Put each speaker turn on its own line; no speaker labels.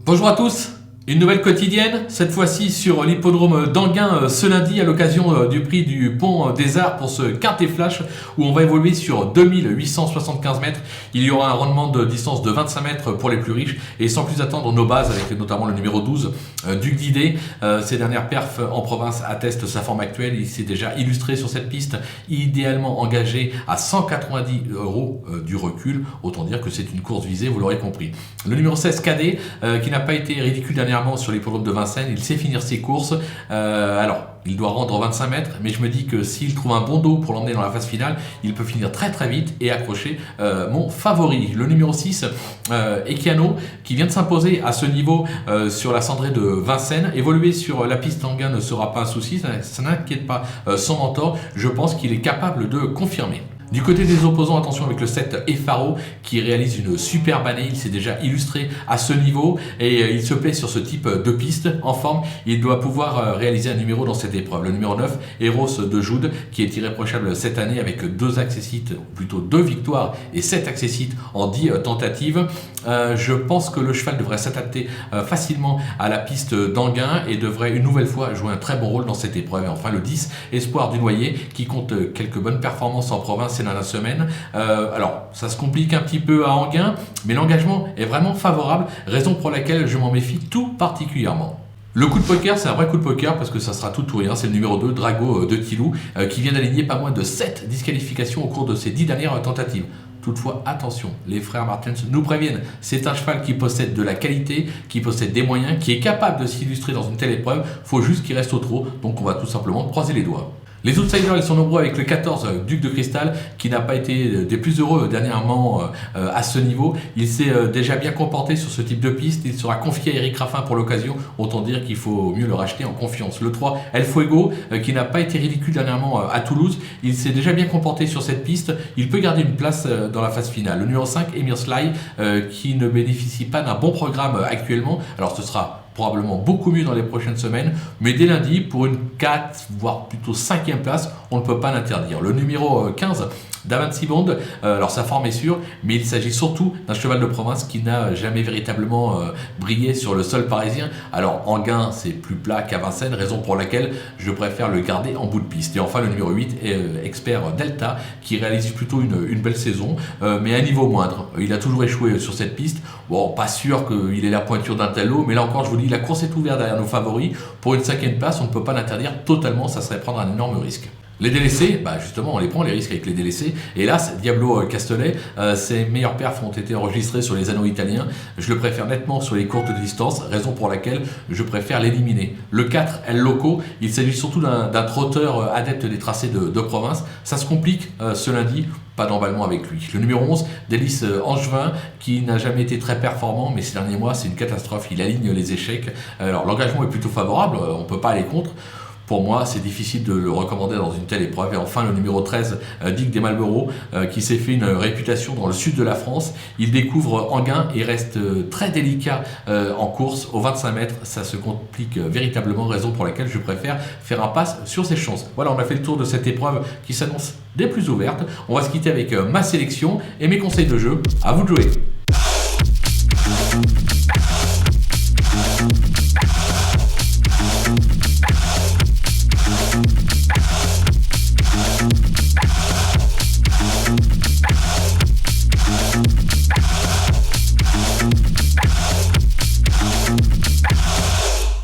Bonjour à tous, une nouvelle quotidienne, cette fois-ci sur l'hippodrome d'Enghien ce lundi à l'occasion du prix du Pont des Arts pour ce quintet flash où on va évoluer sur 2875 mètres. Il y aura un rendement de distance de 25 mètres pour les plus riches et sans plus attendre nos bases avec notamment le numéro 12 Duc d'Idée. Ses dernières perfs en province attestent sa forme actuelle. Il s'est déjà illustré sur cette piste, idéalement engagé à 190 € du recul. Autant dire que c'est une course visée, vous l'aurez compris. Le numéro 16 Cadet qui n'a pas été ridicule dernièrement sur l'hippodrome de Vincennes, il sait finir ses courses. Alors, il doit rendre 25 mètres, mais je me dis que s'il trouve un bon dos pour l'emmener dans la phase finale, il peut finir très très vite et accrocher mon favori. Le numéro 6, Ekiano, qui vient de s'imposer à ce niveau sur la cendrée de Vincennes. Évoluer sur la piste d'Enghien ne sera pas un souci, ça n'inquiète pas son mentor. Je pense qu'il est capable de confirmer. Du côté des opposants, attention avec le 7 Efaro qui réalise une superbe année. Il s'est déjà illustré à ce niveau et il se plaît sur ce type de piste en forme. Il doit pouvoir réaliser un numéro dans cette épreuve. Le numéro 9, Eros de Joude, qui est irréprochable cette année avec 2 accessites, ou plutôt 2 victoires et 7 accessites en 10 tentatives. Je pense que le cheval devrait s'adapter facilement à la piste d'Enghien et devrait une nouvelle fois jouer un très bon rôle dans cette épreuve. Et enfin le 10, Espoir du Noyer, qui compte quelques bonnes performances en province dans la semaine. Alors, ça se complique un petit peu à Enghien, mais l'engagement est vraiment favorable, raison pour laquelle je m'en méfie tout particulièrement. Le coup de poker, c'est un vrai coup de poker parce que ça sera tout ou rien. C'est le numéro 2, Drago de Tilou, qui vient d'aligner pas moins de 7 disqualifications au cours de ses 10 dernières tentatives. Toutefois, attention, les frères Martens nous préviennent, c'est un cheval qui possède de la qualité, qui possède des moyens, qui est capable de s'illustrer dans une telle épreuve. Faut juste qu'il reste au trot, donc on va tout simplement croiser les doigts. Les outsiders, ils sont nombreux avec le 14 Duc de Cristal qui n'a pas été des plus heureux dernièrement à ce niveau. Il s'est déjà bien comporté sur ce type de piste. Il sera confié à Eric Raffin pour l'occasion. Autant dire qu'il faut mieux le racheter en confiance. Le 3 El Fuego qui n'a pas été ridicule dernièrement à Toulouse. Il s'est déjà bien comporté sur cette piste. Il peut garder une place dans la phase finale. Le numéro 5 Emir Sly qui ne bénéficie pas d'un bon programme actuellement. Alors ce sera probablement beaucoup mieux dans les prochaines semaines, mais dès lundi, pour une 4, voire plutôt 5e place, on ne peut pas l'interdire. Le numéro 15, Davancy Bond, alors sa forme est sûre, mais il s'agit surtout d'un cheval de province qui n'a jamais véritablement brillé sur le sol parisien. Alors Enghien, c'est plus plat qu'à Vincennes, raison pour laquelle je préfère le garder en bout de piste. Et enfin le numéro 8, Expert Delta, qui réalise plutôt une belle saison, mais à un niveau moindre. Il a toujours échoué sur cette piste. Bon, pas sûr qu'il ait la pointure d'un tel lot, mais là encore, je vous dis, la course est ouverte derrière nos favoris. Pour une 5e place, on ne peut pas l'interdire totalement, ça serait prendre un énorme risque. Les délaissés, justement, on les prend les risques avec les délaissés. Hélas, Diablo Castellet, ses meilleurs perfs ont été enregistrés sur les anneaux italiens. Je le préfère nettement sur les courtes distances, raison pour laquelle je préfère l'éliminer. Le 4, El Loco, il s'agit surtout d'un trotteur adepte des tracés de province. Ça se complique ce lundi. Pas d'emballement avec lui. Le numéro 11, Délice Angevin, qui n'a jamais été très performant, mais ces derniers mois, c'est une catastrophe. Il aligne les échecs. Alors, l'engagement est plutôt favorable, on ne peut pas aller contre. Pour moi, c'est difficile de le recommander dans une telle épreuve. Et enfin, le numéro 13, Dick des Malboro, qui s'est fait une réputation dans le sud de la France. Il découvre Enghien et reste très délicat en course. Aux 25 mètres, ça se complique véritablement, raison pour laquelle je préfère faire un pass sur ses chances. Voilà, on a fait le tour de cette épreuve qui s'annonce des plus ouvertes. On va se quitter avec ma sélection et mes conseils de jeu. À vous de jouer.